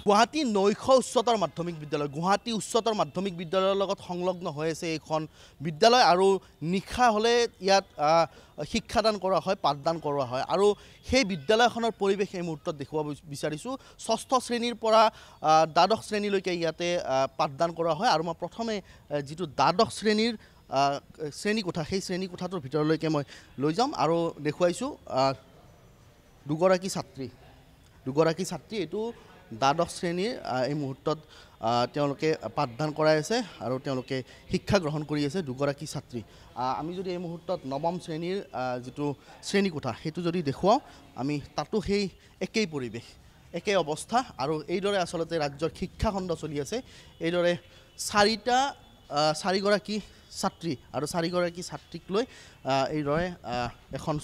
গুৱাহাটী নৈশ উচ্চতৰ মাধ্যমিক বিদ্যালয় গুৱাহাটী উচ্চতৰ মাধ্যমিক বিদ্যালয়ৰ লগত সংলগ্ন হৈ আছে এইখন বিদ্যালয় আৰু নিশা হ'লে ইয়াত শিক্ষাদান কৰা হয় পাঠদান কৰোৱা হয় আৰু সেই বিদ্যালয়খনৰ পৰিৱেশ এই মুহূৰ্তত দেখুৱাব বিচাৰিছোঁ ষষ্ঠ শ্ৰেণীৰ পৰা দ্বাদশ শ্ৰেণীলৈকে ইয়াতে পাঠদান কৰা হয় আৰু মই প্ৰথমে যিটো দ্বাদশ শ্ৰেণীৰ শ্ৰেণীকোঠা সেই শ্ৰেণীকোঠাটোৰ ভিতৰলৈকে মই লৈ যাম আৰু দেখুৱাইছোঁ দুগৰাকী ছাত্ৰী এইটো দ্বাদশ শ্ৰেণীৰ এই মুহূৰ্তত তেওঁলোকে পাঠদান কৰাই আছে আৰু তেওঁলোকে শিক্ষা গ্ৰহণ কৰি আছে দুগৰাকী ছাত্ৰী আমি যদি এই মুহূৰ্তত নৱম শ্ৰেণীৰ যিটো শ্ৰেণীকোঠা সেইটো যদি দেখুৱাওঁ আমি তাতো সেই একেই পৰিৱেশ একেই অৱস্থা আৰু এইদৰে আচলতে ৰাজ্যৰ শিক্ষাখণ্ড চলি আছে এইদৰে চাৰিগৰাকী ছাত্ৰী আৰু চাৰিগৰাকী ছাত্ৰীক লৈ এইদৰে এখন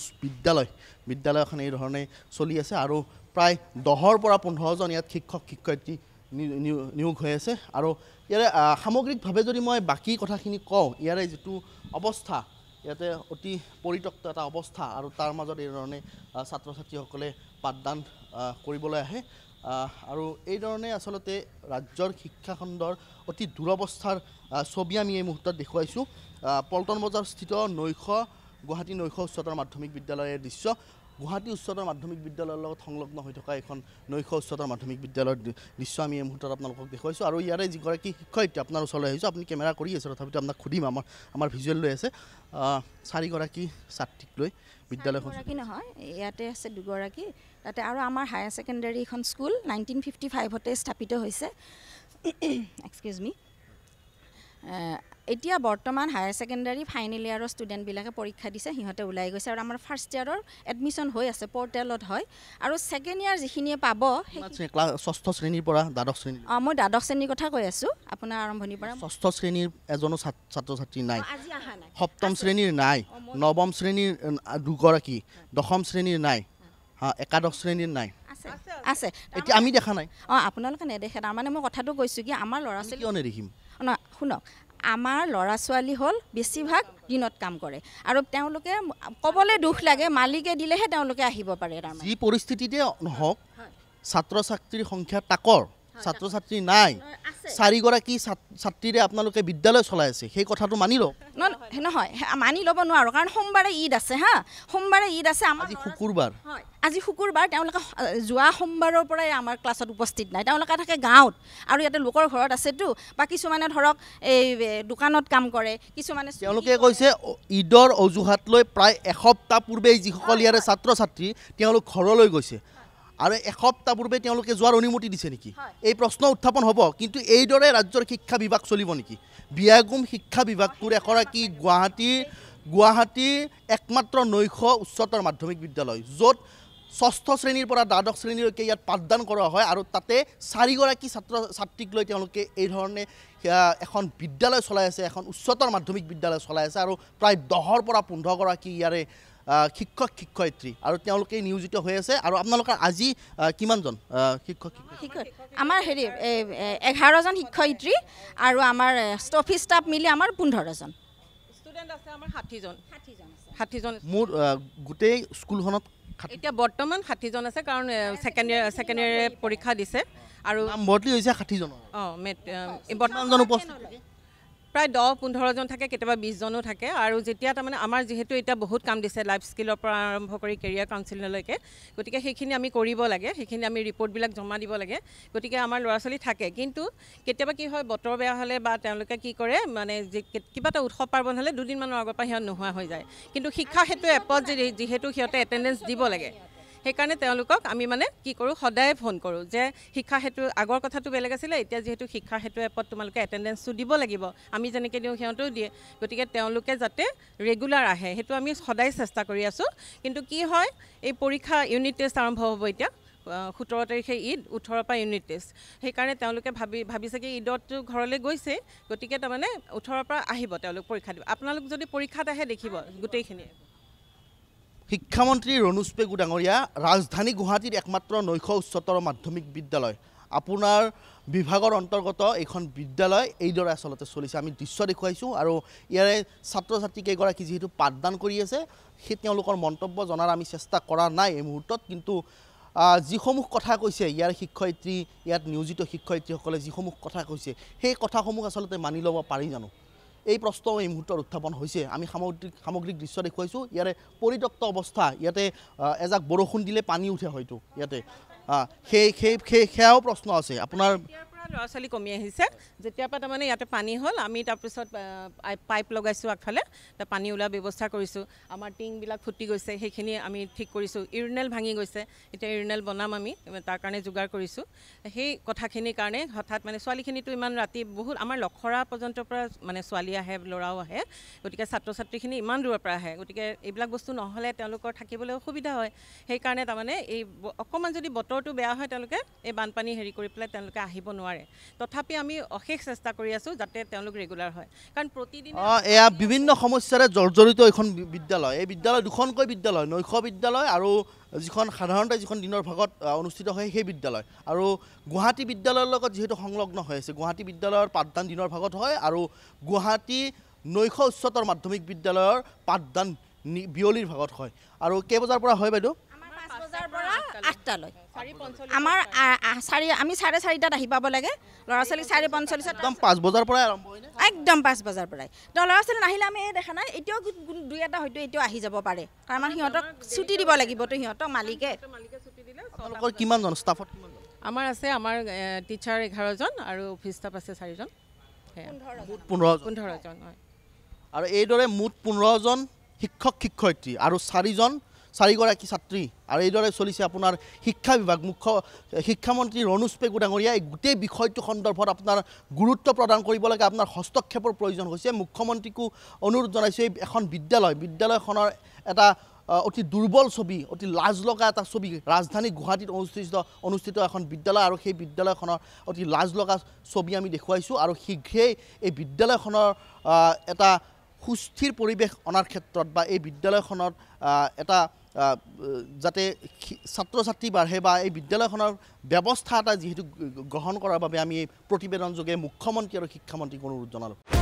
বিদ্যালয়খন এই ধৰণে চলি আছে আৰু প্ৰায় 10ৰ পৰা 15জন ইয়াত শিক্ষক শিক্ষয়িত্ৰী নিয়োগ হৈ আছে আৰু ইয়াৰে সামগ্ৰিকভাৱে যদি মই বাকী কথাখিনি কওঁ ইয়াৰে যিটো অৱস্থা ইয়াতে অতি পৰিত্যক্ত এটা অৱস্থা আৰু তাৰ মাজত এই ধৰণে ছাত্ৰ ছাত্ৰীসকলে পাঠদান কৰিবলৈ আহে আৰু এই ধৰণে আচলতে ৰাজ্যৰ শিক্ষাখণ্ডৰ অতি দুৰৱস্থাৰ ছবি আমি এই মুহূৰ্তত দেখুৱাইছোঁ পল্টন বজাৰ স্থিত গুৱাহাটী নৈশ উচ্চতৰ মাধ্যমিক বিদ্যালয়ৰ দৃশ্য গুৱাহাটী উচ্চতৰ মাধ্যমিক বিদ্যালয়ৰ লগত সংলগ্ন হৈ থকা এখন নৈশ উচ্চতৰ মাধ্যমিক বিদ্যালয়ৰ দৃশ্য আমি এই মুহূৰ্তত আপোনালোকক দেখুৱাইছোঁ আৰু ইয়াৰে যিগৰাকী শিক্ষয়িত্ৰী আপোনাৰ ওচৰলৈ আহিছোঁ আপুনি কেমেৰা কৰি আছে তথাপিতো আপোনাক সুধিম আমাৰ ভিজুৱেল লৈ আছে চাৰিগৰাকী ছাত্ৰীক লৈ বিদ্যালয়খন নহয় ইয়াতে আছে দুগৰাকী তাতে আৰু আমাৰ হায়াৰ ছেকেণ্ডাৰী এখন স্কুল 1955তে স্থাপিত হৈছে এক্সকিউজ মি এতিয়া বৰ্তমান হায়াৰ ছেকেণ্ডাৰী ফাইনেল ইয়াৰৰ ষ্টুডেণ্টবিলাকে পৰীক্ষা দিছে সিহঁতে ওলাই গৈছে আৰু আমাৰ ফাৰ্ষ্ট ইয়াৰৰ এডমিশ্যন হৈ আছে পৰ্টেলত হয় আৰু ছেকেণ্ড ইয়াৰ যিখিনিয়ে পাব ষষ্ঠ শ্ৰেণীৰ পৰা দ্বাদশ শ্ৰেণী মই দ্বাদশ শ্ৰেণীৰ কথা কৈ আছোঁ আপোনাৰ আৰম্ভণিৰ পৰা ষষ্ঠ শ্ৰেণীৰ এজনো ছাত্ৰ ছাত্ৰী নাই সপ্তম শ্ৰেণীৰ নাই নৱম শ্ৰেণীৰ দুগৰাকী দশম শ্ৰেণীৰ নাই একাদশ শ্ৰেণীৰ নাই আছে এতিয়া আমি দেখা নাই আপোনালোকে নেদেখে তাৰমানে মই কথাটো কৈছোঁ কি আমাৰ ল'ৰা ছোৱালী কিয় নেদেখিম শুনক আমাৰ ল'ৰা ছোৱালী হ'ল বেছিভাগ দিনত কাম কৰে আৰু তেওঁলোকে ক'বলৈ দুখ লাগে মালিকে দিলেহে তেওঁলোকে আহিব পাৰে তাৰমানে যি পৰিস্থিতিতে নহওক ছাত্ৰ ছাত্ৰীৰ সংখ্যা তাকৰ ছাত্ৰ ছাত্ৰী নাই চাৰিগৰাকী ছাত্ৰীৰে আপোনালোকে বিদ্যালয় চলাই আছে সেই কথাটো মানি লওক নহয় মানি ল'ব নোৱাৰোঁ কাৰণ সোমবাৰে ঈদ আছে আমাৰ আজি শুকুৰবাৰ তেওঁলোকে যোৱা সোমবাৰৰ পৰাই আমাৰ ক্লাছত উপস্থিত নাই তেওঁলোকে থাকে গাঁৱত আৰু ইয়াতে লোকৰ ঘৰত আছেতো বা কিছুমানে ধৰক এই দোকানত কাম কৰে কিছুমানে তেওঁলোকে কৈছে ঈদৰ অজুহাত লৈ প্ৰায় এসপ্তাহ পূৰ্বেই যিসকল ইয়াৰে ছাত্ৰ ছাত্ৰী তেওঁলোক ঘৰলৈ গৈছে আৰু এসপ্তাহ পূৰ্বে তেওঁলোকে যোৱাৰ অনুমতি দিছে নেকি এই প্ৰশ্ন উত্থাপন হ'ব কিন্তু এইদৰে ৰাজ্যৰ শিক্ষা বিভাগ চলিব নেকি বিয়াগুম শিক্ষা বিভাগটোৰ এগৰাকী গুৱাহাটীৰ একমাত্ৰ নৈশ উচ্চতৰ মাধ্যমিক বিদ্যালয় য'ত ষষ্ঠ শ্ৰেণীৰ পৰা দ্বাদশ শ্ৰেণীলৈকে ইয়াত পাঠদান কৰা হয় আৰু তাতে চাৰিগৰাকী ছাত্ৰ ছাত্ৰীক লৈ তেওঁলোকে এই ধৰণে এখন বিদ্যালয় চলাই আছে এখন উচ্চতৰ মাধ্যমিক বিদ্যালয় চলাই আছে আৰু প্ৰায় 10ৰ পৰা 15গৰাকী ইয়াৰে শিক্ষক শিক্ষয়িত্ৰী আৰু তেওঁলোকে নিয়োজিত হৈ আছে আৰু আপোনালোকৰ আজি কিমানজন শিক্ষক আমাৰ 11জন শিক্ষয়িত্ৰী আৰু আমাৰ অফিচ ষ্টাফ মিলি আমাৰ 15জন ষ্টুডেণ্ট আছে আমাৰ 60জন মোৰ গোটেই স্কুলখনত এতিয়া বৰ্তমান 60জন আছে কাৰণ ছেকেণ্ডেৰী পৰীক্ষা দিছে আৰু ভৰ্তি হৈছে 60জন বৰ্তমানজন উপস্থিত প্ৰায় 10-15জন থাকে কেতিয়াবা 20জনো থাকে আৰু যেতিয়া তাৰমানে আমাৰ যিহেতু এতিয়া বহুত কাম দিছে লাইফ স্কিলৰ পৰা আৰম্ভ কৰি কেৰিয়াৰ কাউন্সিলিঙলৈকে গতিকে সেইখিনি আমি কৰিব লাগে সেইখিনি আমি ৰিপৰ্টবিলাক জমা দিব লাগে গতিকে আমাৰ ল'ৰা ছোৱালী থাকে কিন্তু কেতিয়াবা কি হয় বতৰ বেয়া হ'লে বা তেওঁলোকে কি কৰে মানে কিবা এটা উৎসৱ পাৰ্বণ হ'লে দুদিনমানৰ আগৰ পৰা সিহঁত নোহোৱা হৈ যায় কিন্তু শিক্ষা সেতু এপত যিহেতু সিহঁতে এটেণ্ডেঞ্চ দিব লাগে সেইকাৰণে তেওঁলোকক আমি মানে কি কৰোঁ সদায় ফোন কৰোঁ যে শিক্ষা সেতু আগৰ কথাটো বেলেগ আছিলে এতিয়া যিহেতু শিক্ষা সেতু এপত তোমালোকে এটেণ্ডেঞ্চটো দিব লাগিব আমি যেনেকৈ দিওঁ সিহঁতেও দিয়ে গতিকে তেওঁলোকে যাতে ৰেগুলাৰ আহে সেইটো আমি সদায় চেষ্টা কৰি আছোঁ কিন্তু কি হয় এই পৰীক্ষা ইউনিট টেষ্ট আৰম্ভ হ'ব এতিয়া 17 তাৰিখে ঈদ 18 পৰা ইউনিট টেষ্ট সেইকাৰণে তেওঁলোকে ভাবিছে কি ঈদতো ঘৰলৈ গৈছে গতিকে তাৰমানে 18 পৰা আহিব তেওঁলোক পৰীক্ষা দিব আপোনালোক যদি পৰীক্ষাত আহে দেখিব গোটেইখিনি শিক্ষামন্ত্ৰী ৰণোজ পেগু ডাঙৰীয়া ৰাজধানী গুৱাহাটীৰ একমাত্ৰ নৈশ উচ্চতৰ মাধ্যমিক বিদ্যালয় আপোনাৰ বিভাগৰ অন্তৰ্গত এইখন বিদ্যালয় এইদৰে আচলতে চলিছে আমি দৃশ্য দেখুৱাইছোঁ আৰু ইয়াৰে ছাত্ৰ ছাত্ৰী কেইগৰাকী যিহেতু পাঠদান কৰি আছে সেই তেওঁলোকৰ মন্তব্য জনাৰ আমি চেষ্টা কৰা নাই এই মুহূৰ্তত কিন্তু যিসমূহ কথা কৈছে ইয়াৰ শিক্ষয়িত্ৰী ইয়াত নিয়োজিত শিক্ষয়িত্ৰীসকলে যিসমূহ কথা কৈছে সেই কথাসমূহ আচলতে মানি ল'ব পাৰি জানো এই প্ৰশ্ন এই মুহূৰ্তত উত্থাপন হৈছে আমি সামগ্ৰিক দৃশ্য দেখুৱাইছোঁ ইয়াৰে পৰিত্যক্ত অৱস্থা ইয়াতে এজাক বৰষুণ দিলে পানী উঠে হয়তো ইয়াতে সেয়াও প্ৰশ্ন আছে আপোনাৰ ল'ৰা ছোৱালী কমি আহিছে যেতিয়াৰ পৰা তাৰমানে ইয়াতে পানী হ'ল আমি তাৰপিছত পাইপ লগাইছোঁ আগফালে পানী ওলোৱাৰ ব্যৱস্থা কৰিছোঁ আমাৰ টিংবিলাক ফুটি গৈছে সেইখিনি আমি ঠিক কৰিছোঁ ইউৰিনেল ভাঙি গৈছে এতিয়া ইউৰিনেল বনাম আমি তাৰ কাৰণে যোগাৰ কৰিছোঁ সেই কথাখিনিৰ কাৰণে হঠাৎ মানে ছোৱালীখিনিতো ইমান ৰাতি বহুত আমাৰ লখৰা পৰ্যন্তৰ পৰা মানে ছোৱালী আহে ল'ৰাও আহে গতিকে ছাত্ৰ ছাত্ৰীখিনি ইমান দূৰৰ পৰা আহে গতিকে এইবিলাক বস্তু নহ'লে তেওঁলোকৰ থাকিবলৈ অসুবিধা হয় সেইকাৰণে তাৰমানে এই অকণমান যদি বতৰটো বেয়া হয় তেওঁলোকে এই বানপানী হেৰি কৰি পেলাই তেওঁলোকে আহিব নোৱাৰে তথাপি আমি অশেষ চেষ্টা কৰি আছোঁ যাতে তেওঁলোক ৰেগুলাৰ হয় কাৰণ প্ৰতিদিনে এয়া বিভিন্ন সমস্যাৰে জৰ্জৰিত এখন বিদ্যালয় এই বিদ্যালয় দুখনকৈ বিদ্যালয় নৈশ বিদ্যালয় আৰু সাধাৰণতে যিখন দিনৰ ভাগত অনুষ্ঠিত হয় সেই বিদ্যালয় আৰু গুৱাহাটী বিদ্যালয়ৰ লগত যিহেতু সংলগ্ন হৈ আছে গুৱাহাটী বিদ্যালয়ৰ পাঠদান দিনৰ ভাগত হয় আৰু গুৱাহাটী নৈশ উচ্চতৰ মাধ্যমিক বিদ্যালয়ৰ পাঠদান বিয়লিৰ ভাগত হয় আৰু কেই বজাৰ পৰা হয় বাইদেউ পৰা 8টালৈ আমাৰ আমি 4:30টাত আহি পাব লাগে ল'ৰা ছোৱালী 4:45 একদম 5 বজাৰ পৰাই আৰম্ভ হয় একদম 5 বজাৰ পৰাই তো ল'ৰা ছোৱালী নাহিলে আমি দেখা নাই এতিয়াও দুই এটা হয়তো এতিয়াও আহি যাব পাৰে কাৰণ সিহঁতক ছুটি দিব লাগিব তো সিহঁতক মালিকে ছুটি দিলে আপোনালোকৰ কিমানজন ষ্টাফত কিমানজন আমাৰ আছে আমাৰ টিচাৰ 11জন আৰু অফিচ ষ্টাফ আছে 4জন 15জন হয় আৰু এইদৰে মুঠ 15জন শিক্ষয়িত্ৰী আৰু 4গৰাকী ছাত্ৰী আৰু এইদৰে চলিছে আপোনাৰ শিক্ষা বিভাগ মুখ্য শিক্ষামন্ত্ৰী ৰণোজ পেগু ডাঙৰীয়া এই গোটেই বিষয়টো সন্দৰ্ভত আপোনাৰ গুৰুত্ব প্ৰদান কৰিব লাগে আপোনাৰ হস্তক্ষেপৰ প্ৰয়োজন হৈছে মুখ্যমন্ত্ৰীকো অনুৰোধ জনাইছোঁ এখন বিদ্যালয়খনৰ এটা অতি দুৰ্বল ছবি অতি লাজ লগা এটা ছবি ৰাজধানী গুৱাহাটীত অনুষ্ঠিত এখন বিদ্যালয় আৰু সেই বিদ্যালয়খনৰ অতি লাজ লগা ছবি আমি দেখুৱাইছোঁ আৰু শীঘ্ৰেই এই বিদ্যালয়খনৰ এটা সুস্থিৰ পৰিৱেশ অনাৰ ক্ষেত্ৰত বা এই বিদ্যালয়খনত এটা যাতে ছাত্ৰ ছাত্ৰী বাঢ়ে বা এই বিদ্যালয়খনৰ ব্যৱস্থা এটা যিহেতু গ্ৰহণ কৰাৰ বাবে আমি এই প্ৰতিবেদন যোগে মুখ্যমন্ত্ৰী আৰু শিক্ষামন্ত্ৰীক অনুৰোধ জনালোঁ